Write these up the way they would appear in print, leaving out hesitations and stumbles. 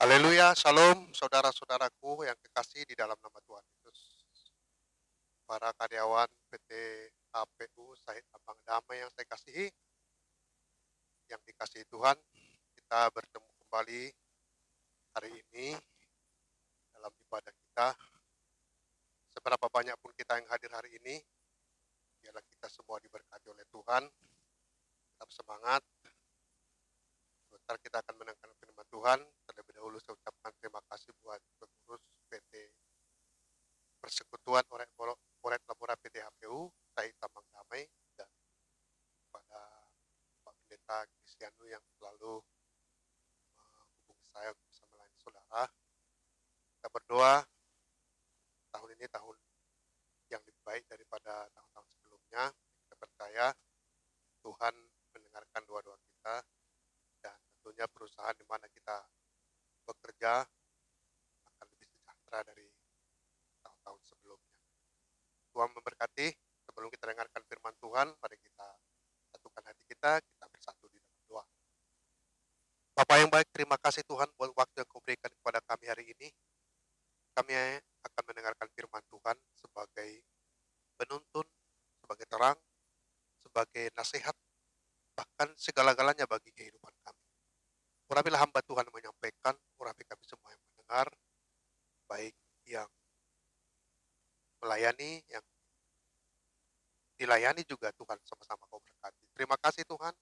Haleluya, shalom saudara-saudaraku yang kekasih di dalam nama Tuhan Yesus. Para karyawan PT HPU Sahid Abang Damai yang saya kasihi, yang dikasihi Tuhan, kita bertemu kembali hari ini dalam ibadah kita. Seberapa banyak pun kita yang hadir hari ini, biarlah kita semua diberkati oleh Tuhan. Tetap semangat. Sebentar kita akan mendengarkan firman Tuhan. Terlebih dahulu saya ucapkan terima kasih buat pengurus PT Persekutuan Oret Labora PT HPU Sahid Abang Damai dan pada Pak Pendeta Kristianu yang selalu menghubungi saya untuk bisa melayani saudara. Kita berdoa tahun ini tahun yang lebih baik daripada tahun-tahun sebelumnya. Kita percaya Tuhan mendengarkan doa-doa kita dan tentunya perusahaan di mana kita bekerja akan lebih sejahtera dari tahun-tahun sebelumnya. Tuhan memberkati. Sebelum kita dengarkan firman Tuhan, mari kita satukan hati kita bersatu di dalam doa. Bapak yang baik, terima kasih Tuhan buat waktu yang kau berikan kepada kami hari ini. Kami akan mendengarkan firman Tuhan sebagai penuntun, sebagai terang, sebagai nasihat, bahkan segala-galanya bagi kehidupan kami. Urapilah hamba Tuhan menyampaikan, urapi kami semua yang mendengar, baik yang melayani, yang dilayani juga Tuhan, sama-sama kau berkati. Terima kasih Tuhan,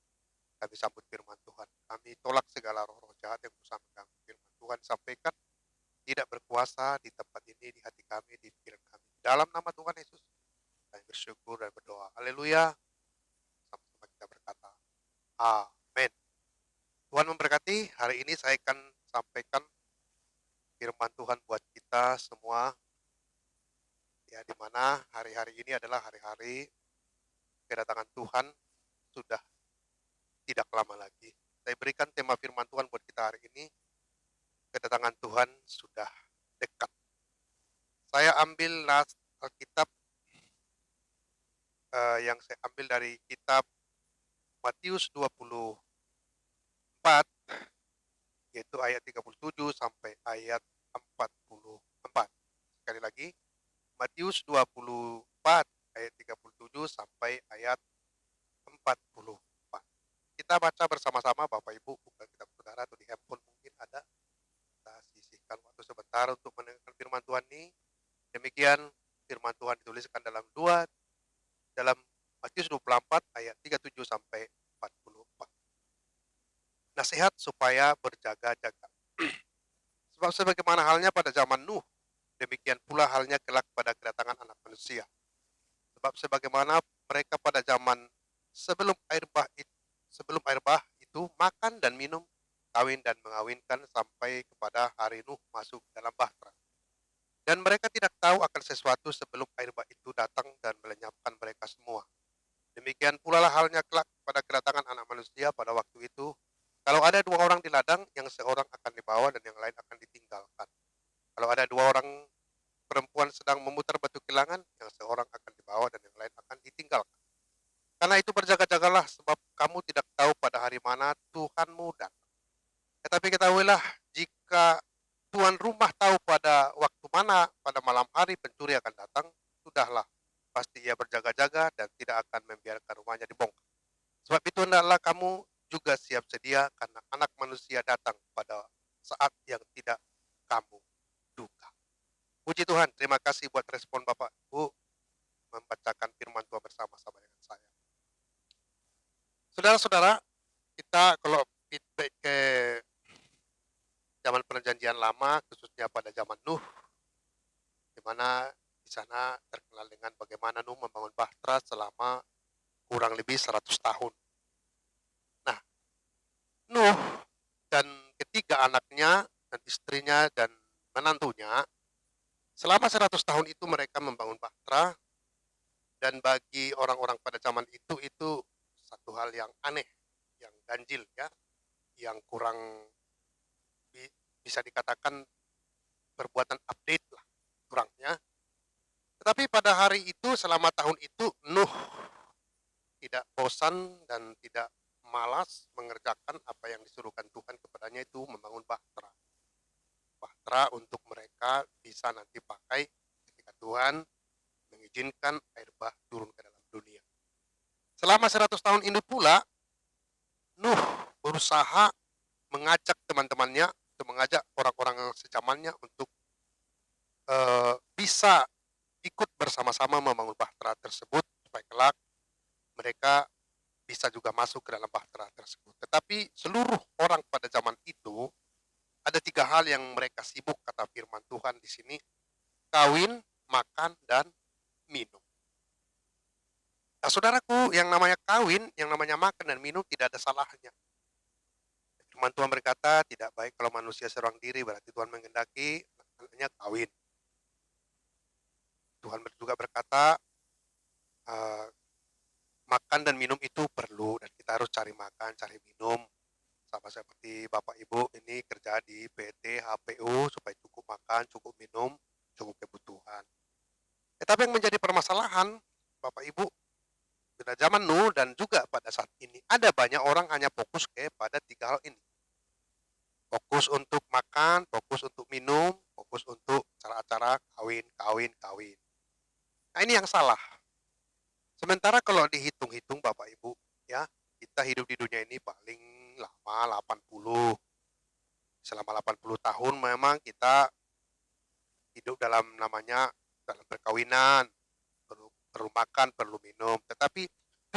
kami sambut firman Tuhan. Kami tolak segala roh-roh jahat yang berusaha mengganggu firman Tuhan. Sampaikan, tidak berkuasa di tempat ini, di hati kami, di pikiran kami. Dalam nama Tuhan Yesus, kami bersyukur dan berdoa. Haleluya. Sama-sama kita berkata, amin. Tuhan memberkati. Hari ini saya akan sampaikan firman Tuhan buat kita semua. Ya, di mana hari-hari ini adalah hari-hari kedatangan Tuhan sudah tidak lama lagi. Saya berikan tema firman Tuhan buat kita hari ini. Kedatangan Tuhan sudah dekat. Saya ambil Alkitab yang saya ambil dari kitab Matius 24, yaitu ayat 37 sampai ayat 44. Sekali lagi, Matius 24 ayat 37 sampai ayat 44. Kita baca bersama-sama, Bapak Ibu, buka kitab saudara atau di handphone mungkin ada. Kita sisihkan waktu sebentar untuk mendengarkan firman Tuhan ini. Demikian firman Tuhan dituliskan dalam Matius 24 ayat 37 sampai 44. Nasihat supaya berjaga-jaga. Sebab sebagaimana halnya pada zaman Nuh, demikian pula halnya kelak pada kedatangan Anak Manusia. Sebab sebagaimana mereka pada zaman sebelum air bah itu makan dan minum, kawin dan mengawinkan sampai kepada hari Nuh masuk dalam bahtera. Dan mereka tidak tahu akan sesuatu sebelum air bah itu datang dan melenyapkan mereka semua. Demikian pula lah halnya kelak pada kedatangan Anak Manusia pada waktu itu. Kalau ada dua orang di ladang, yang seorang akan dibawa dan yang lain akan ditinggalkan. Kalau ada dua orang perempuan sedang memutar batu kilangan, yang seorang akan dibawa dan yang lain akan ditinggalkan. Karena itu berjaga-jagalah, sebab kamu tidak tahu pada hari mana Tuhanmu datang. Tetapi ketahuilah, jika tuan rumah tahu pada waktu mana pada malam hari pencuri akan datang, sudahlah, pasti ia berjaga-jaga dan tidak akan membiarkan rumahnya dibongkar. Sebab itu hendaklah kamu juga siap sedia, karena Anak Manusia datang pada saat yang tidak kamu duga. Puji Tuhan, terima kasih buat respon Bapak Ibu membacakan firman Tuhan bersama-sama dengan saya. Saudara-saudara, kita kalau feedback ke zaman perjanjian lama, khususnya pada zaman Nuh, di mana di sana terkenal dengan bagaimana Nuh membangun bahtera selama kurang lebih 100 tahun. Nah, Nuh dan ketiga anaknya dan istrinya dan menantunya, selama 100 tahun itu mereka membangun bahtera, dan bagi orang-orang pada zaman itu satu hal yang aneh, yang ganjil ya, yang kurang bisa dikatakan perbuatan update lah kurangnya. Tetapi pada hari itu, selama tahun itu, Nuh tidak bosan dan tidak malas mengerjakan apa yang disuruhkan Tuhan kepadanya, itu membangun bahtera. bahtera untuk mereka bisa nanti pakai ketika Tuhan mengizinkan air bah turun ke dalam dunia. Selama 100 tahun ini pula, Nuh berusaha mengajak teman-temannya, atau mengajak orang-orang sezamannya untuk bisa ikut bersama-sama membangun bahtera tersebut supaya kelak mereka bisa juga masuk ke dalam bahtera tersebut. Tetapi seluruh orang pada zaman itu ada 3 hal yang mereka sibuk kata firman Tuhan di sini, kawin, makan, dan minum. Nah, saudaraku, yang namanya kawin, yang namanya makan dan minum tidak ada salahnya. Firman Tuhan berkata, tidak baik kalau manusia seorang diri, berarti Tuhan menghendaki anaknya kawin. Tuhan juga berkata, uh, makan dan minum itu perlu, dan kita harus cari makan, cari minum. Sama seperti Bapak Ibu ini kerja di PT, HPU, supaya cukup makan, cukup minum, cukup kebutuhan. Tetapi yang menjadi permasalahan, Bapak Ibu, pada zaman Nuh dan juga pada saat ini, ada banyak orang hanya fokus kepada 3 hal ini. Fokus untuk makan, fokus untuk minum, fokus untuk acara-acara kawin, kawin, kawin. Nah, ini yang salah. Sementara kalau dihitung-hitung Bapak Ibu, ya, kita hidup di dunia ini paling lama 80. Selama 80 tahun memang kita hidup dalam namanya dalam perkawinan, perlu makan, perlu minum. Tetapi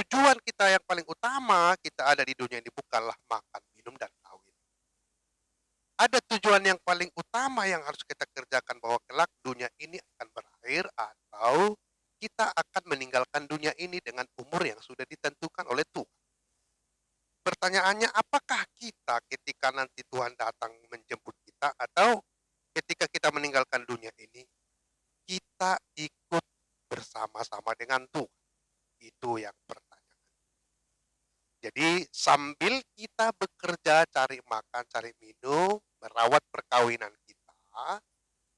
tujuan kita yang paling utama kita ada di dunia ini bukanlah makan, minum, dan kawin. Ada tujuan yang paling utama yang harus kita kerjakan bahwa kelak dunia ini akan berakhir atau kita akan meninggalkan dunia ini dengan umur yang sudah ditentukan oleh Tuhan. Pertanyaannya, apakah kita ketika nanti Tuhan datang menjemput kita atau ketika kita meninggalkan dunia ini, kita ikut bersama-sama dengan Tuhan? Itu yang pertanyaan. Jadi sambil kita bekerja, cari makan, cari minum, merawat perkawinan kita,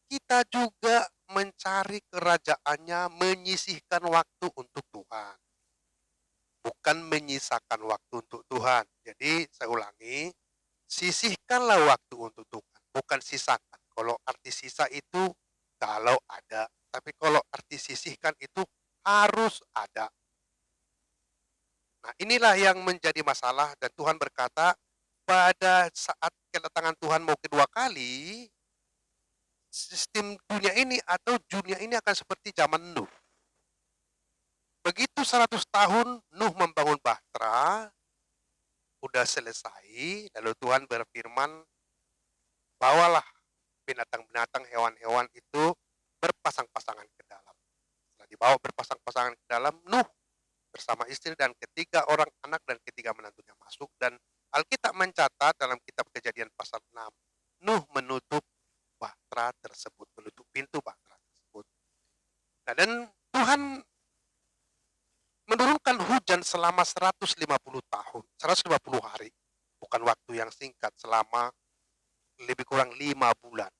kita juga mencari kerajaannya, menyisihkan waktu untuk Tuhan. Bukan menyisakan waktu untuk Tuhan. Jadi saya ulangi, sisihkanlah waktu untuk Tuhan, bukan sisakan. Kalau arti sisa itu kalau ada, tapi kalau arti sisihkan itu harus ada. Nah, inilah yang menjadi masalah dan Tuhan berkata, pada saat kedatangan Tuhan mau kedua kali, sistem dunia ini atau dunia ini akan seperti zaman Nuh. Begitu 100 tahun Nuh membangun bahtera, udah selesai, lalu Tuhan berfirman, bawalah binatang-binatang, hewan-hewan itu berpasang-pasangan ke dalam. Setelah dibawa berpasang-pasangan ke dalam, Nuh bersama istri dan ketiga orang anak dan ketiga menantunya masuk, dan Alkitab mencatat dalam kitab Kejadian pasal 6, Nuh menutup bahtera tersebut, menutup pintu bahtera tersebut. Nah, dan Tuhan menurunkan hujan selama 150 tahun, 150 hari. Bukan waktu yang singkat, selama lebih kurang 5 bulan.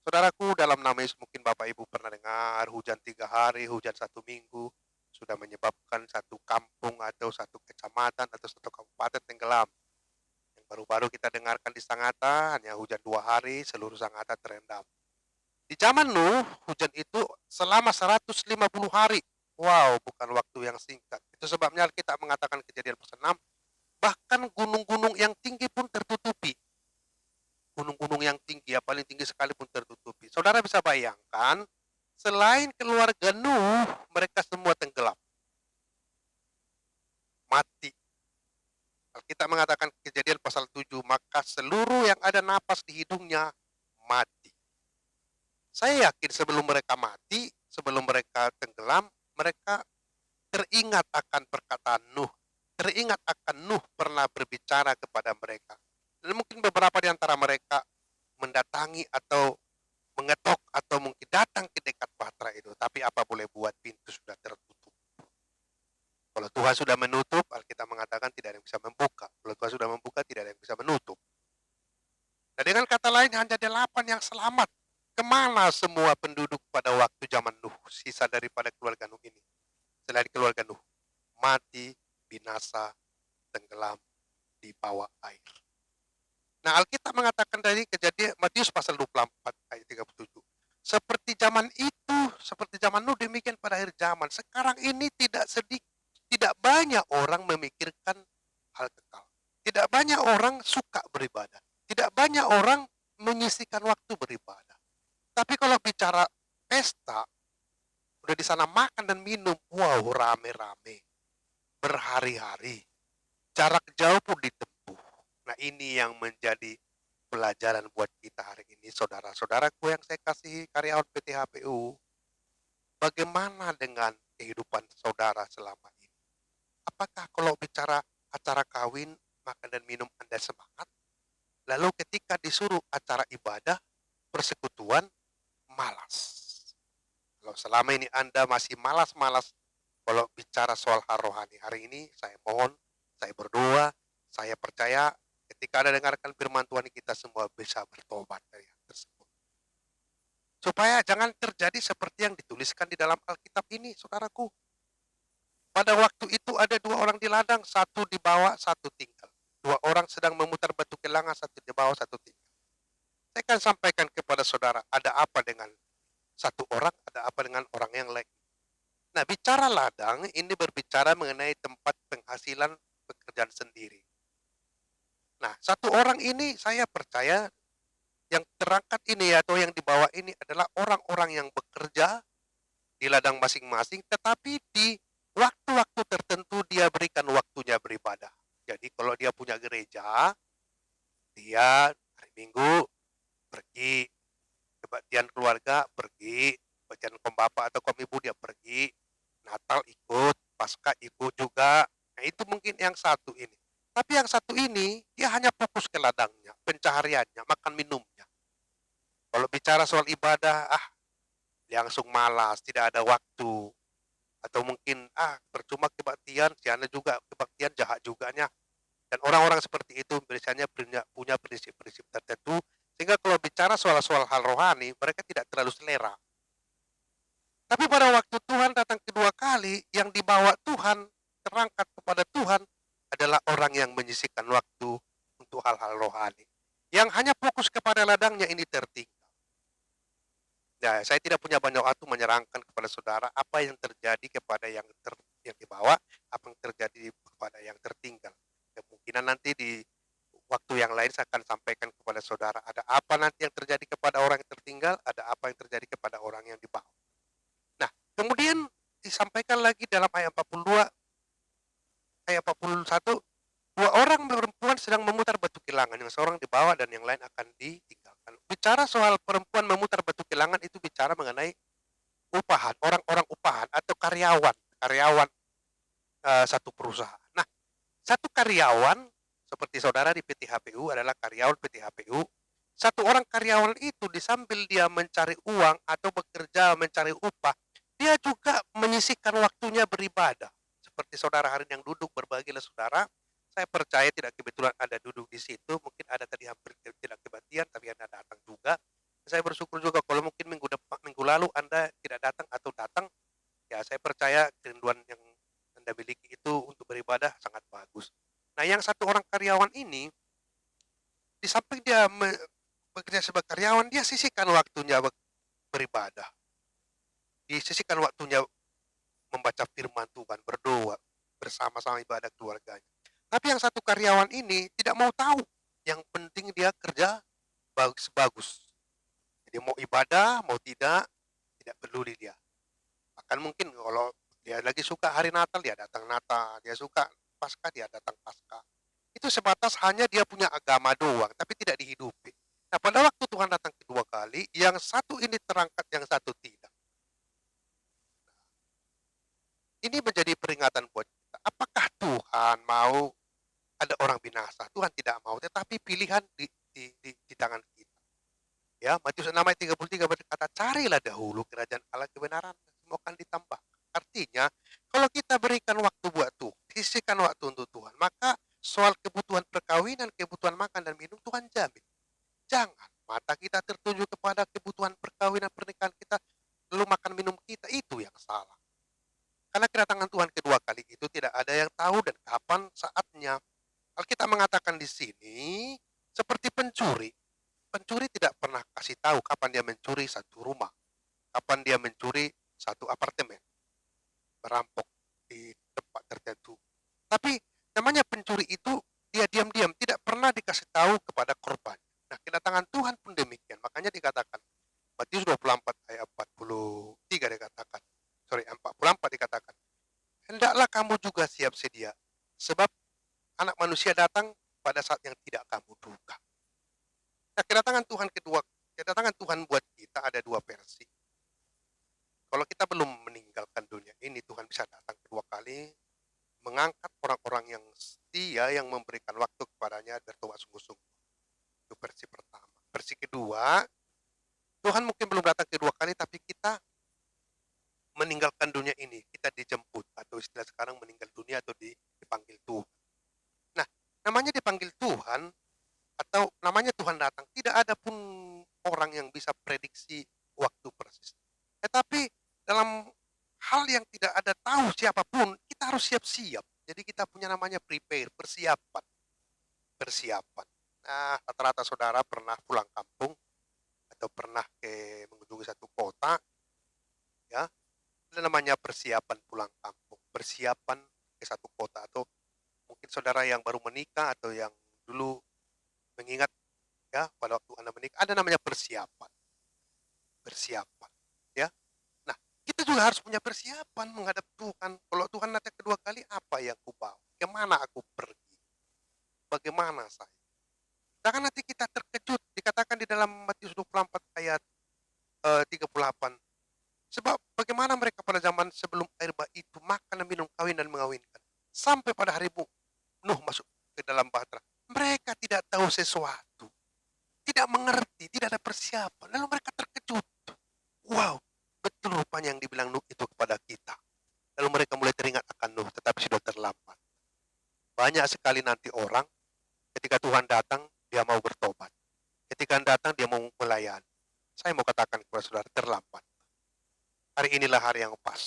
Saudaraku, dalam nama Yesus mungkin Bapak Ibu pernah dengar hujan 3 hari, hujan 1 minggu, sudah menyebabkan satu kampung atau satu kecamatan atau satu kabupaten tenggelam. Yang baru-baru kita dengarkan di Sangatta, hanya hujan 2 hari, seluruh Sangatta terendam. Di zaman Nuh, hujan itu selama 150 hari. Wow, bukan waktu yang singkat. Itu sebabnya kita mengatakan Kejadian pasal 6, bahkan gunung-gunung yang tinggi pun tertutupi. Gunung-gunung yang tinggi, ya paling tinggi sekali pun tertutupi. Saudara bisa bayangkan, selain keluarga Nuh, mereka semua tenggelam. Mati. Kita mengatakan Kejadian pasal 7, maka seluruh yang ada napas di hidungnya mati. Saya yakin sebelum mereka mati, sebelum mereka tenggelam, mereka teringat akan perkataan Nuh. Teringat akan Nuh pernah berbicara kepada mereka. Dan mungkin beberapa di antara mereka mendatangi atau mengetok atau mungkin datang ke dekat bahtera itu. Tapi apa boleh buat, pintu sudah tertutup. Kalau Tuhan sudah menutup, Alkitab mengatakan tidak ada yang bisa membuka. Kalau Tuhan sudah membuka, tidak ada yang bisa menutup. Nah, dengan kata lain hanya 8 yang selamat. Kemana semua penduduk pada waktu zaman Nuh, sisa daripada keluarga Nuh ini? Selain keluarga Nuh, mati, binasa, tenggelam di bawah air. Nah, Alkitab mengatakan dari Kejadian Matius pasal 24 ayat 37. Seperti zaman Nuh demikian pada akhir zaman. Sekarang ini tidak banyak orang memikirkan hal kekal. Tidak banyak orang suka beribadah. Tidak banyak orang menyisihkan waktu beribadah. Tapi kalau bicara pesta, udah di sana makan dan minum, wow, rame-rame, berhari-hari, jarak jauh pun ditempuh. Nah, ini yang menjadi pelajaran buat kita hari ini, saudara-saudaraku yang saya kasihi, karyawan PT HPU. Bagaimana dengan kehidupan saudara selama ini? Apakah kalau bicara acara kawin, makan dan minum Anda semangat? Lalu ketika disuruh acara ibadah, persekutuan, malas. Kalau selama ini Anda masih malas-malas kalau bicara soal hal rohani, hari ini saya mohon, saya berdoa, saya percaya ketika Anda dengarkan firman Tuhan kita semua bisa bertobat dari hal tersebut. Supaya jangan terjadi seperti yang dituliskan di dalam Alkitab ini, saudaraku. Pada waktu itu ada 2 orang di ladang, satu dibawa, satu tinggal. 2 orang sedang memutar batu kelangan, satu dibawa, satu tinggal. Saya akan sampaikan kepada saudara, ada apa dengan satu orang, ada apa dengan orang yang lain. Nah, bicara ladang, ini berbicara mengenai tempat penghasilan pekerjaan sendiri. Nah, satu orang ini saya percaya yang terangkat ini atau yang dibawa ini adalah orang-orang yang bekerja di ladang masing-masing, tetapi di waktu-waktu tertentu dia berikan waktunya beribadah. Jadi kalau dia punya gereja, dia hari Minggu pergi, kebaktian keluarga pergi, kebaktian kaum bapak atau kaum ibu dia pergi, Natal ikut, Paskah ikut juga. Nah, itu mungkin yang satu ini. Tapi yang satu ini, dia hanya fokus ke ladangnya, pencahariannya, makan minumnya. Kalau bicara soal ibadah, dia langsung malas, tidak ada waktu. Atau mungkin, percuma kebaktian, si Anda juga kebaktian jahat juganya. Dan orang-orang seperti itu biasanya punya prinsip-prinsip tertentu, sehingga kalau bicara soal-soal hal rohani, mereka tidak terlalu selera. Tapi pada waktu Tuhan datang kedua kali, yang dibawa Tuhan, terangkat kepada Tuhan, adalah orang yang menyisihkan waktu untuk hal-hal rohani. Yang hanya fokus kepada ladangnya ini tertinggal. Nah, saya tidak punya banyak waktu menyerangkan kepada saudara apa yang terjadi kepada yang dibawa, apa yang terjadi kepada yang tertinggal. Kemungkinan nanti di waktu yang lain saya akan sampaikan kepada saudara ada apa nanti yang terjadi kepada orang yang tertinggal, ada apa yang terjadi kepada orang yang dibawa. Nah, kemudian disampaikan lagi dalam ayat 42, ayat 41, 2 orang perempuan sedang memutar batu kilangan, yang seorang dibawa dan yang lain akan ditinggalkan. Bicara soal perempuan memutar batu kilangan itu bicara mengenai upahan, orang-orang upahan atau karyawan, karyawan satu perusahaan. Nah, satu karyawan seperti saudara di PT HPU adalah karyawan PT HPU. Satu orang karyawan itu di sambil dia mencari uang atau bekerja mencari upah, dia juga menyisihkan waktunya beribadah. Seperti saudara hari ini yang duduk berbagilah saudara, saya percaya tidak kebetulan Anda duduk di situ, mungkin ada tadi hampir tidak kebaktian, tapi Anda datang juga. Saya bersyukur juga kalau mungkin minggu lalu Anda tidak datang atau datang, ya saya percaya kerinduan yang Anda miliki itu untuk beribadah sangat bagus. Nah, yang satu orang karyawan ini, di samping dia bekerja sebagai karyawan, dia sisihkan waktunya beribadah. Disisihkan waktunya membaca firman Tuhan, berdoa, bersama-sama ibadah keluarganya. Tapi yang satu karyawan ini tidak mau tahu. Yang penting dia kerja bagus-bagus. Jadi mau ibadah, mau tidak peduli dia. Bahkan mungkin kalau dia lagi suka hari Natal, dia datang Natal. Dia suka Paskah, dia datang Paskah. Itu sebatas hanya dia punya agama doang, tapi tidak dihidupi. Nah, pada waktu Tuhan datang kedua kali, yang satu ini terangkat, yang satu tidak. Ini menjadi peringatan buat kita. Apakah Tuhan mau ada orang binasa? Tuhan tidak mau, tetapi pilihan di tangan kita. Ya, Matius 6 ayat 33 berkata, carilah dahulu kerajaan Allah, kebenaran, semua akan ditambah. Artinya, kalau kita berikan waktu buat Tuhan, sisihkan waktu untuk Tuhan, maka soal kebutuhan perkawinan, kebutuhan makan dan minum, Tuhan jamin. Jangan mata kita tertuju kepada kebutuhan perkawinan pernikahan kita, lalu makan minum kita, itu yang salah. Karena kedatangan Tuhan kedua kali itu tidak ada yang tahu dan kapan saatnya. Alkitab mengatakan di sini, Seperti pencuri, pencuri tidak pernah kasih tahu kapan dia mencuri satu rumah, kapan dia mencuri satu apartemen, merampok di tempat tertentu. Tapi namanya pencuri itu dia diam-diam, tidak pernah dikasih tahu kepada korban. Nah, kedatangan Tuhan pun demikian. Makanya dikatakan, Matius 24 ayat 43 dikatakan, sorry 44 dikatakan, hendaklah kamu juga siap sedia, sebab anak manusia datang pada saat yang tidak kamu duga. Nah, kedatangan Tuhan buat kita ada dua versi. Kalau kita belum meninggalkan dunia ini, Tuhan bisa datang kedua kali, mengangkat orang-orang yang setia, yang memberikan waktu kepadanya bertobat sungguh-sungguh. Itu versi pertama. Versi kedua, Tuhan mungkin belum datang kedua kali, tapi kita meninggalkan dunia ini, kita dijemput, atau istilah sekarang meninggal dunia atau dipanggil Tuhan. Nah, namanya dipanggil Tuhan, atau namanya Tuhan datang, tidak ada pun orang yang bisa prediksi waktu persis. Tetapi dalam hal yang tidak ada tahu siapapun, kita harus siap-siap. Jadi kita punya namanya prepare, persiapan. Persiapan. Nah, rata-rata saudara pernah pulang kampung atau pernah mengunjungi satu kota, ya, ada namanya persiapan pulang kampung, persiapan ke satu kota, atau mungkin saudara yang baru menikah atau yang dulu mengingat, ya, pada waktu Anda menikah, ada namanya persiapan. Persiapan, ya. Nah, kita juga harus punya persiapan menghadap Tuhan. Kalau Tuhan datang kedua kali, apa yang kubawa? Kemana aku pergi? Bagaimana saya? Jangan nanti kita terkejut. Dikatakan di dalam Matius 24 ayat 38. Sebab bagaimana mereka pada zaman sebelum air bah itu makan dan minum, kawin dan mengawinkan. Sampai pada hari Nuh masuk ke dalam bahtera. Mereka tidak tahu sesuatu. Tidak mengerti, tidak ada persiapan. Lalu mereka terkejut. Wow, betul rupanya yang dibilang Nuh itu kepada kita. Lalu mereka mulai teringat akan Nuh, tetapi sudah terlambat. Banyak sekali nanti orang, ketika Tuhan datang, dia mau bertobat. Ketika datang, dia mau melayani. Saya mau katakan kepada saudara, terlambat. Hari inilah hari yang pas.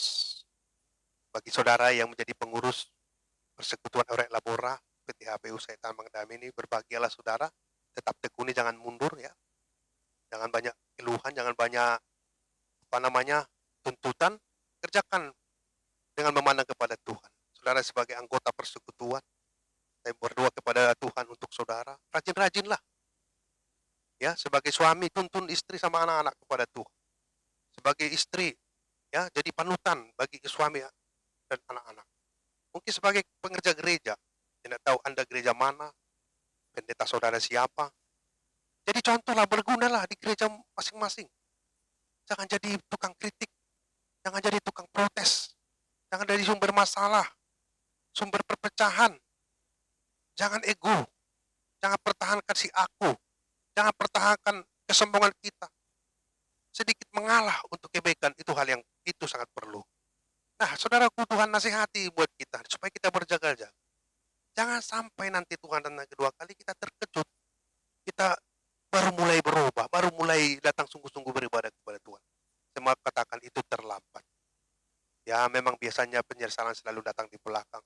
Bagi saudara yang menjadi pengurus Persekutuan Orek Labora, PT HPU Saitan Mangdam ini, berbahagialah saudara. Tetap tekuni, jangan mundur ya. Jangan banyak keluhan, jangan banyak tuntutan. Kerjakan dengan memandang kepada Tuhan. Saudara sebagai anggota persekutuan, saya berdoa kepada Tuhan untuk saudara, rajin-rajinlah. Ya, sebagai suami tuntun istri sama anak-anak kepada Tuhan. Sebagai istri, ya, jadi panutan bagi suami dan anak-anak. Mungkin sebagai pengerja gereja, tidak tahu Anda gereja mana, pendeta saudara siapa. Jadi contohlah, bergunalah di gereja masing-masing. Jangan jadi tukang kritik, jangan jadi tukang protes, jangan jadi sumber masalah, sumber perpecahan. Jangan ego, jangan pertahankan si aku, jangan pertahankan kesombongan kita. Sedikit mengalah untuk kebaikan, itu hal yang itu sangat perlu. Nah, saudaraku, Tuhan nasihati buat kita supaya kita berjaga-jaga. Jangan sampai nanti Tuhan datang kedua kali kita terkejut. Kita baru mulai berubah, baru mulai datang sungguh-sungguh beribadah kepada Tuhan. Saya katakan itu terlambat. Ya, memang biasanya penyesalan selalu datang di belakang.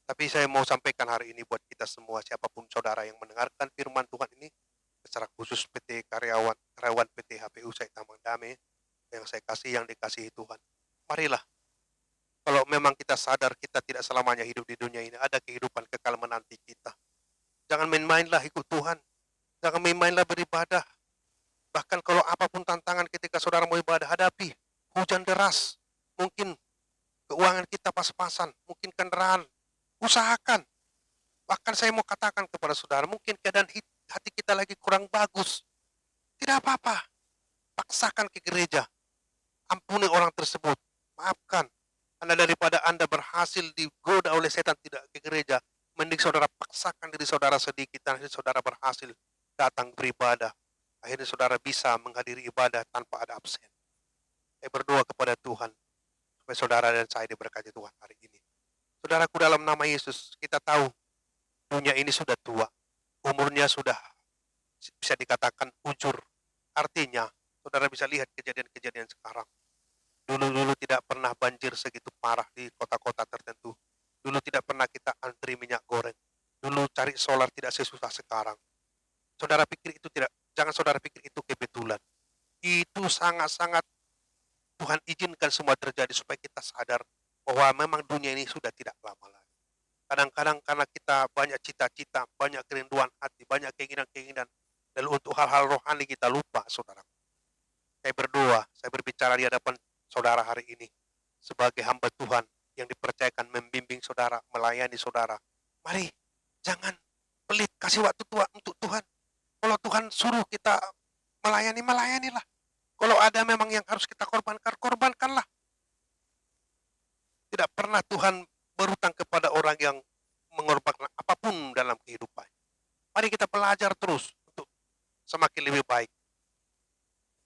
Tapi saya mau sampaikan hari ini buat kita semua, siapapun saudara yang mendengarkan firman Tuhan ini, secara khusus karyawan PT HPU Saitan Mangdam yang saya kasih, yang dikasihi Tuhan. Marilah, kalau memang kita sadar kita tidak selamanya hidup di dunia ini, ada kehidupan kekal menanti kita. Jangan main-mainlah ikut Tuhan. Jangan main-mainlah beribadah. Bahkan kalau apapun tantangan ketika saudara mau ibadah, hadapi. Hujan deras, mungkin keuangan kita pas-pasan, mungkin kendaraan. Usahakan. Bahkan saya mau katakan kepada saudara, mungkin keadaan hati kita lagi kurang bagus. Tidak apa-apa. Paksakan ke gereja. Ampuni orang tersebut. Maafkan. Karena daripada Anda berhasil digoda oleh setan tidak ke gereja, mending saudara paksakan diri saudara sedikit, dan akhirnya saudara berhasil datang beribadah. Akhirnya saudara bisa menghadiri ibadah tanpa ada absen. Saya berdoa kepada Tuhan, supaya saudara dan saya diberkati Tuhan hari ini. Saudaraku, dalam nama Yesus, kita tahu dunia ini sudah tua. Umurnya sudah bisa dikatakan ujur. Artinya, saudara bisa lihat kejadian-kejadian sekarang. Dulu-dulu tidak pernah banjir segitu parah di kota-kota tertentu. Dulu tidak pernah kita antri minyak goreng. Dulu cari solar tidak sesusah sekarang. saudara pikir itu tidak, jangan saudara pikir itu kebetulan. Itu sangat-sangat Tuhan izinkan semua terjadi supaya kita sadar bahwa memang dunia ini sudah tidak lama lagi. Kadang-kadang karena kita banyak cita-cita, banyak kerinduan hati, banyak keinginan-keinginan, lalu untuk hal-hal rohani kita lupa, saudara. Saya berdoa, saya berbicara di hadapan saudara hari ini sebagai hamba Tuhan yang dipercayakan membimbing saudara, melayani saudara. Mari, jangan pelit, kasih waktu tua untuk Tuhan. Kalau Tuhan suruh kita melayani, melayanilah. Kalau ada memang yang harus kita korbankan, korbankanlah. Tidak pernah Tuhan berhutang kepada orang yang mengorbankan apapun dalam kehidupan. Mari kita belajar terus untuk semakin lebih baik.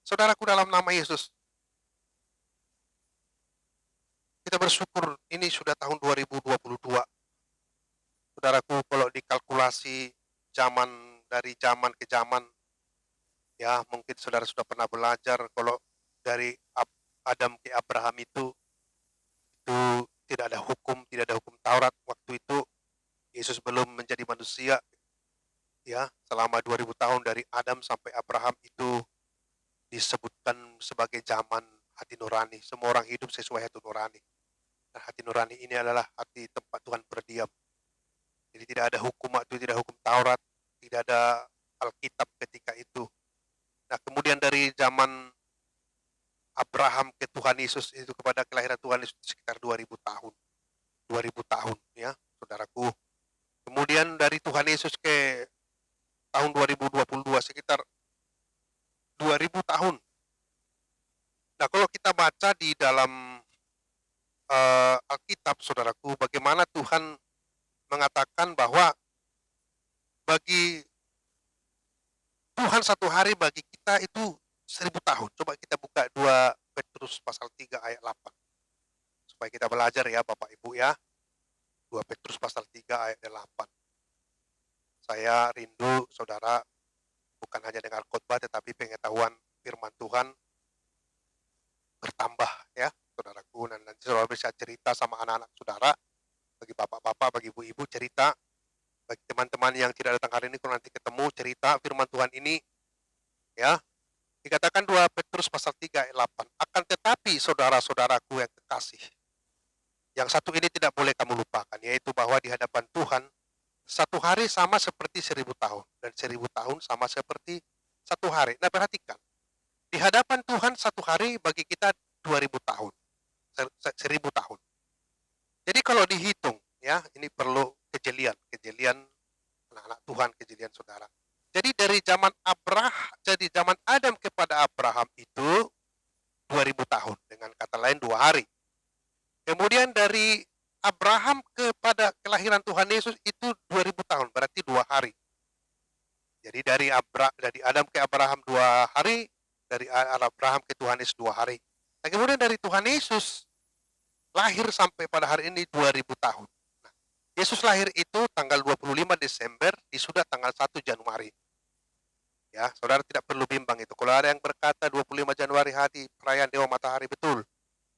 Saudaraku dalam nama Yesus, kita bersyukur ini sudah tahun 2022. Saudaraku, kalau dikalkulasi dari zaman ke zaman, ya mungkin saudara sudah pernah belajar kalau dari Adam ke Abraham itu tidak ada hukum Taurat waktu itu. Yesus belum menjadi manusia, ya selama 2000 tahun dari Adam sampai Abraham itu disebutkan sebagai zaman hati nurani. Semua orang hidup sesuai hati nurani. Dan hati nurani ini adalah hati tempat Tuhan berdiam. Jadi tidak ada hukum waktu, tidak hukum Taurat, tidak ada Alkitab ketika itu. Nah, kemudian dari zaman Abraham ke Tuhan Yesus itu kepada kelahiran Tuhan Yesus sekitar 2000 tahun. 2000 tahun ya, saudaraku. Kemudian dari Tuhan Yesus ke tahun 2022 sekitar 2000 tahun. Nah, kalau kita baca di dalam Alkitab, saudaraku, bagaimana Tuhan mengatakan bahwa bagi Tuhan satu hari bagi kita itu 1000 tahun. Coba kita buka 2 Petrus pasal 3 ayat 8. Supaya kita belajar ya Bapak Ibu ya. 2 Petrus pasal 3 ayat 8. Saya rindu saudara bukan hanya dengar khotbah tetapi pengetahuan firman Tuhan bertambah ya, saudaraku. Dan nanti saudara bisa cerita sama anak-anak saudara, bagi bapak-bapak, bagi ibu-ibu cerita, bagi teman-teman yang tidak datang hari ini kalau nanti ketemu cerita firman Tuhan ini ya. Dikatakan 2 Petrus pasal 3 ayat 8. Akan tetapi saudara-saudaraku yang kekasih, yang satu ini tidak boleh kamu lupakan, yaitu bahwa di hadapan Tuhan satu hari sama seperti 1000 tahun dan 1000 tahun sama seperti satu hari. Nah, perhatikan. Di hadapan Tuhan satu hari bagi kita 2000 tahun. 1000 tahun. Jadi kalau dihitung ya, ini perlu kejelian anak-anak Tuhan, kejelian saudara. Jadi dari zaman Adam kepada Abraham itu 2000 tahun, dengan kata lain 2 hari. Kemudian dari Abraham kepada kelahiran Tuhan Yesus itu 2000 tahun, berarti 2 hari. Jadi dari Adam ke Abraham 2 hari, dari Abraham ke Tuhan Yesus 2 hari. Nah, kemudian dari Tuhan Yesus lahir sampai pada hari ini 2000 tahun. Nah, Yesus lahir itu tanggal 25 Desember, disudah tanggal 1 Januari. Ya, saudara tidak perlu bimbang itu. Kalau ada yang berkata 25 Januari hari perayaan Dewa Matahari, betul.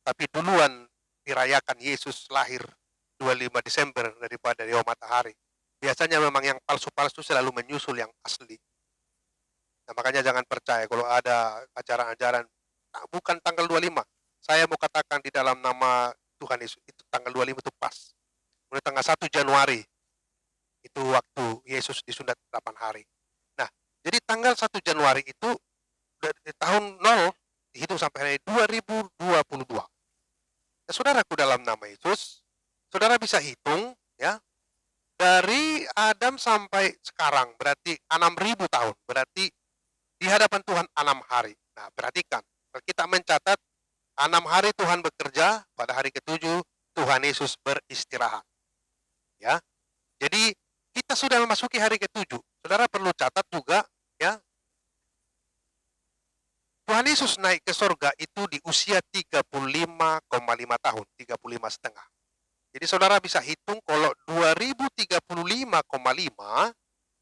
Tapi duluan dirayakan Yesus lahir 25 Desember daripada Dewa Matahari. Biasanya memang yang palsu-palsu selalu menyusul yang asli. Nah, makanya jangan percaya kalau ada ajaran-ajaran bukan tanggal 25. Saya mau katakan di dalam nama Tuhan Yesus itu tanggal 25 itu pas. Mulai tanggal 1 Januari itu waktu Yesus disunat 8 hari. Nah, jadi tanggal 1 Januari itu dari tahun 0 dihitung sampai hari 2022. Nah, saudaraku dalam nama Yesus, saudara bisa hitung ya, dari Adam sampai sekarang berarti 6000 tahun. Berarti di hadapan Tuhan 6 hari. Nah, perhatikan, kita mencatat 6 hari Tuhan bekerja, pada hari ke-7 Tuhan Yesus beristirahat. Ya. Jadi kita sudah memasuki hari ke-7. Saudara perlu catat juga ya. Tuhan Yesus naik ke surga itu di usia 35,5 tahun, 35,5. Jadi saudara bisa hitung kalau 2035,5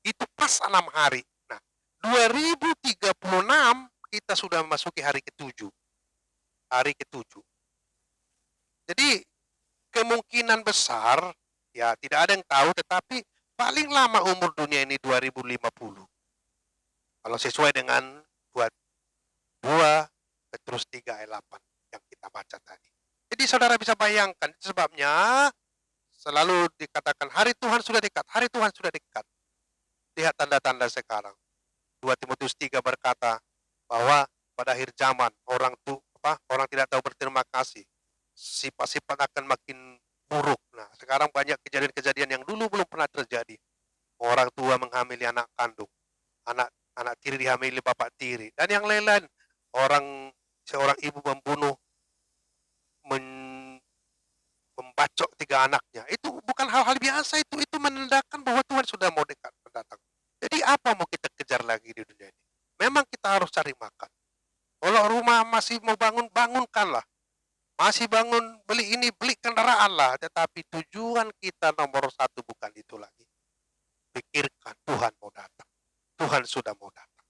itu pas 6 hari. Nah, 2036 kita sudah memasuki hari ke-7. Hari ke-7. Jadi kemungkinan besar, ya tidak ada yang tahu, tetapi paling lama umur dunia ini 2050. Kalau sesuai dengan buat 2 Petrus 3 ayat 8 yang kita baca tadi. Jadi saudara bisa bayangkan, sebabnya selalu dikatakan hari Tuhan sudah dekat, hari Tuhan sudah dekat. Lihat tanda-tanda sekarang. 2 Timotius 3 berkata bahwa pada akhir zaman orang tidak tahu berterima kasih. Sifat-sifat akan makin buruk. Nah, sekarang banyak kejadian-kejadian yang dulu belum pernah terjadi. Orang tua menghamili anak kandung, anak anak tiri dihamili bapak tiri, dan yang lain-lain. Seorang ibu membunuh, membacok 3 anaknya. Itu bukan hal-hal biasa, itu menandakan bahwa Tuhan sudah mau dekat mendatang. Jadi apa mau kita kejar lagi di dunia ini? Memang kita harus cari makan. Kalau rumah masih mau bangun, bangunkanlah. Masih bangun, beli ini, beli kendaraan lah. Tetapi tujuan kita nomor 1 bukan itu lagi. Pikirkan Tuhan mau datang. Tuhan sudah mau datang.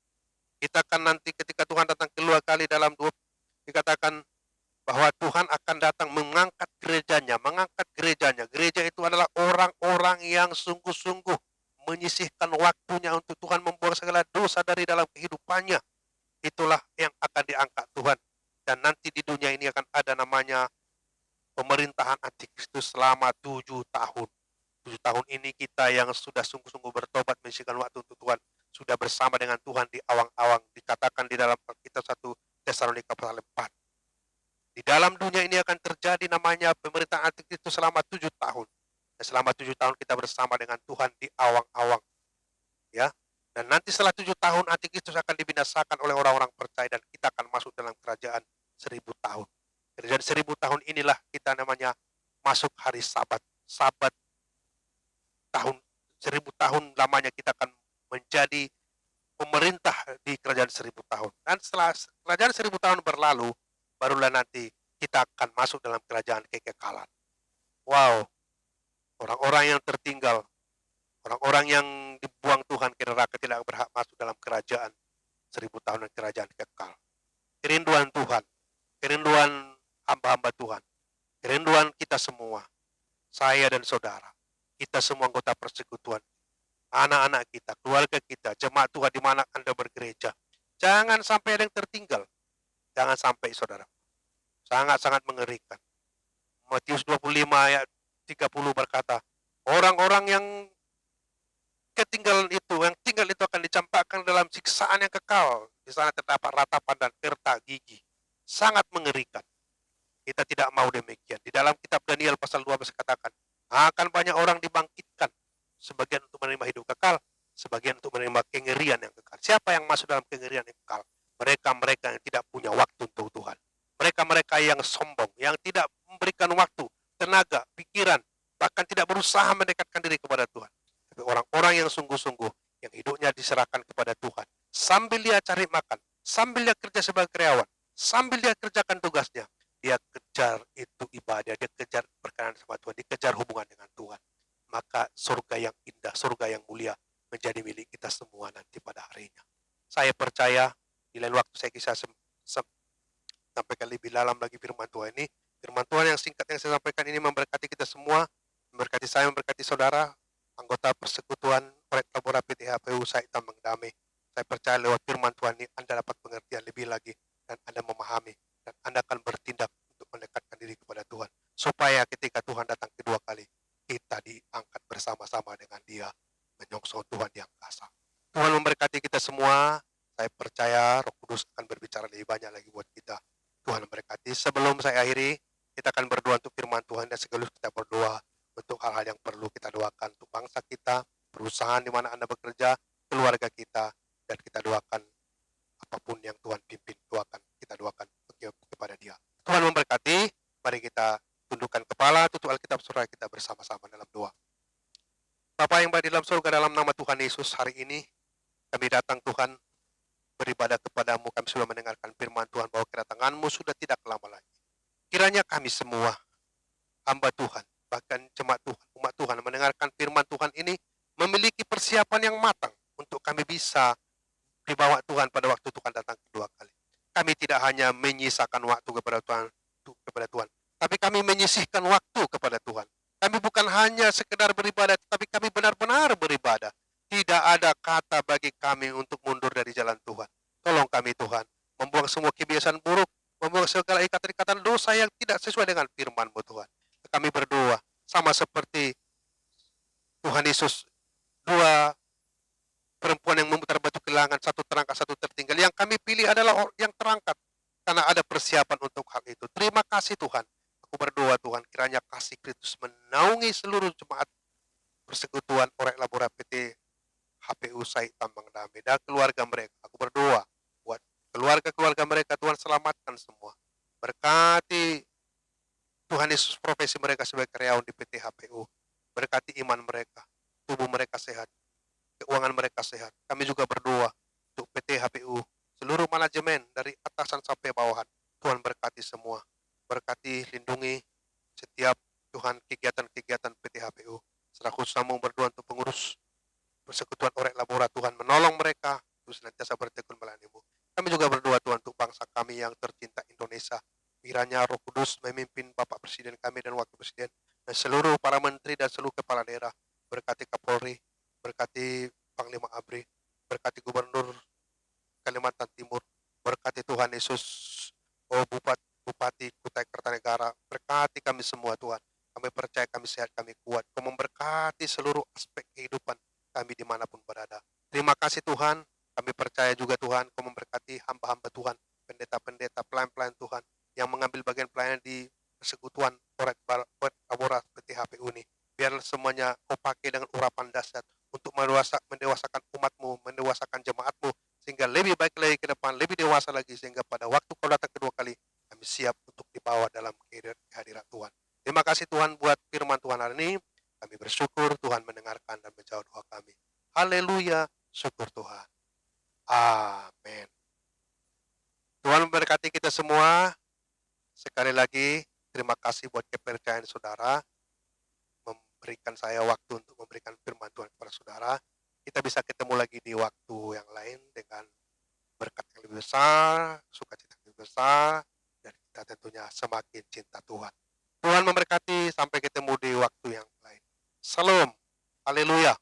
Kita kan nanti ketika Tuhan datang kedua kali dalam dikatakan bahwa Tuhan akan datang mengangkat gerejanya, Gereja itu adalah orang-orang yang sungguh-sungguh menyisihkan waktunya untuk Tuhan membuang segala dosa dari dalam kehidupannya. Itulah yang akan diangkat Tuhan. Dan nanti di dunia ini akan ada namanya pemerintahan antikristus selama 7 tahun. 7 tahun ini kita yang sudah sungguh-sungguh bertobat menyisihkan waktu untuk Tuhan, sudah bersama dengan Tuhan di awang-awang, dikatakan di dalam Alkitab 1 Tesalonika pasal 4. Di dalam dunia ini akan terjadi namanya pemerintahan antikristus selama 7 tahun. Dan selama 7 tahun kita bersama dengan Tuhan di awang-awang. Ya. Dan nanti setelah 7 tahun antikristus akan dibinasakan oleh orang-orang percaya dan kita akan masuk dalam kerajaan 1000 tahun. Kerajaan 1000 tahun inilah kita namanya masuk hari Sabat. Sabat tahun 1000 tahun lamanya kita akan menjadi pemerintah di kerajaan 1000 tahun. Dan setelah kerajaan 1000 tahun berlalu, barulah nanti kita akan masuk dalam kerajaan kekekalan. Wow, orang-orang yang tertinggal, orang-orang yang dibuang Tuhan ke neraka tidak berhak masuk dalam kerajaan 1000 tahun dan kerajaan kekal. Kerinduan Tuhan, kerinduan hamba-hamba Tuhan, kerinduan kita semua, saya dan saudara, kita semua anggota persekutuan, anak-anak kita, keluarga kita, jemaat Tuhan di mana Anda bergereja. Jangan sampai ada yang tertinggal. Jangan sampai, saudara. Sangat-sangat mengerikan. Matius 25 ayat 30 berkata, orang-orang yang ketinggalan itu, yang tinggal itu akan dicampakkan dalam siksaan yang kekal. Di sana terdapat ratapan dan gerta gigi. Sangat mengerikan. Kita tidak mau demikian. Di dalam kitab Daniel pasal 12 katakan, akan banyak orang dibangkitkan. Sebagian untuk menerima hidup kekal, sebagian untuk menerima kengerian yang kekal. Siapa yang masuk dalam kengerian yang kekal? Mereka-mereka yang tidak punya waktu untuk Tuhan. Mereka-mereka yang sombong, yang tidak memberikan waktu, tenaga, pikiran, bahkan tidak berusaha mendekatkan diri kepada Tuhan. Tapi orang-orang yang sungguh-sungguh, yang hidupnya diserahkan kepada Tuhan, sambil dia cari makan, sambil dia kerja sebagai karyawan, sambil dia kerjakan tugasnya, dia kejar itu ibadah, dia kejar berkenan sama Tuhan, dikejar hubungan dengan Tuhan. Maka surga yang indah, surga yang mulia menjadi milik kita semua nanti pada harinya. Saya percaya di lain waktu saya kisah sampaikan lebih dalam lagi firman Tuhan ini. Firman Tuhan yang singkat yang saya sampaikan ini memberkati kita semua, memberkati saya, memberkati saudara, anggota persekutuan proyek laboratorium PTHPU Saita Mengdame. Saya percaya lewat firman Tuhan ini Anda dapat pengertian lebih lagi dan Anda memahami dan Anda akan bertindak untuk mendekatkan diri kepada Tuhan. Supaya ketika Tuhan datang kedua kali, kita diangkat bersama-sama dengan Dia menyongsong Tuhan yang kasar. Tuhan memberkati kita semua. Saya percaya Roh Kudus akan berbicara lebih banyak lagi buat kita. Tuhan memberkati. Sebelum saya akhiri, kita akan berdoa untuk firman Tuhan dan sekaligus kita berdoa untuk hal-hal yang perlu kita doakan untuk bangsa kita, perusahaan di mana Anda bekerja, keluarga kita, dan kita doakan apapun yang Tuhan pimpin, kita doakan kepada Dia. Tuhan memberkati. Mari kita tundukkan kepala, tutup Alkitab surah kita bersama-sama dalam doa. Bapa yang baik di dalam surga, dalam nama Tuhan Yesus, hari ini kami datang Tuhan beribadah kepadamu. Kami sudah mendengarkan firman Tuhan bahwa kedatangan-Mu sudah tidak lama lagi. Kiranya kami semua hamba Tuhan, bahkan jemaat Tuhan, umat Tuhan mendengarkan firman Tuhan ini memiliki persiapan yang matang untuk kami bisa dibawa Tuhan pada waktu Tuhan datang kedua kali. Kami tidak hanya menyisakan waktu kepada Tuhan, tapi kami menyisihkan waktu kepada Tuhan. Kami bukan hanya sekedar beribadah, tapi kami benar-benar beribadah. Tidak ada kata bagi kami untuk mundur dari jalan Tuhan. Tolong kami Tuhan, membuang semua kebiasaan buruk, membuang segala ikatan-ikatan dosa yang tidak sesuai dengan firman-Mu Tuhan. Kami berdoa, sama seperti Tuhan Yesus, dua perempuan yang memutar batu kehilangan, satu terangkat, satu tertinggal. Yang kami pilih adalah yang terangkat, karena ada persiapan untuk hal itu. Terima kasih Tuhan. Aku berdoa Tuhan, kiranya kasih Kristus menaungi seluruh jemaat persekutuan Orek Labora PT HPU Said Tambang Damai dan keluarga mereka. Aku berdoa buat keluarga-keluarga mereka, Tuhan selamatkan semua. Berkati Tuhan Yesus profesi mereka sebagai karyawan di PT HPU. Berkati iman mereka, tubuh mereka sehat, keuangan mereka sehat. Kami juga berdoa untuk PT HPU, seluruh manajemen dari atasan sampai bawahan. Tuhan berkati semua. Berkati, lindungi setiap Tuhan kegiatan-kegiatan PT HPU. Selaku sambung berdoa untuk pengurus persekutuan Orek Labora, Tuhan menolong mereka untuk senantiasa bertekun melayani-Mu. Kami juga berdoa Tuhan untuk bangsa kami yang tercinta Indonesia. Kiranya Roh Kudus memimpin Bapak Presiden kami dan Wakil Presiden dan seluruh para menteri dan seluruh kepala daerah. Berkati Kapolri, berkati Panglima ABRI, berkati Gubernur Kalimantan Timur, berkati Tuhan Yesus, oh Bupati Kutai Kartanegara, berkati kami semua Tuhan. Kami percaya kami sehat, kami kuat. Kau memberkati seluruh aspek kehidupan kami dimanapun berada. Terima kasih Tuhan, kami percaya juga Tuhan, Kau memberkati hamba-hamba Tuhan, pendeta-pendeta, pelayan-pelayan Tuhan, yang mengambil bagian pelayanan di persekutuan Orek Labora PT HPU ini. Biar semuanya Kau pakai dengan urapan dahsyat untuk mendewasakan umat-Mu, mendewasakan jemaat-Mu, sehingga lebih baik lagi ke depan, lebih dewasa lagi, sehingga pada waktu Kau datang kedua kali, kami siap untuk dibawa dalam kehadiran Tuhan. Terima kasih Tuhan buat firman Tuhan hari ini. Kami bersyukur Tuhan mendengarkan dan menjawab doa kami. Haleluya, syukur Tuhan. Amin. Tuhan memberkati kita semua. Sekali lagi, terima kasih buat kepercayaan saudara, memberikan saya waktu untuk memberikan firman Tuhan kepada saudara. Kita bisa ketemu lagi di waktu yang lain dengan berkat yang lebih besar, sukacita yang lebih besar, dan kita tentunya semakin cinta Tuhan. Tuhan memberkati, sampai ketemu di waktu yang lain. Salam, haleluya.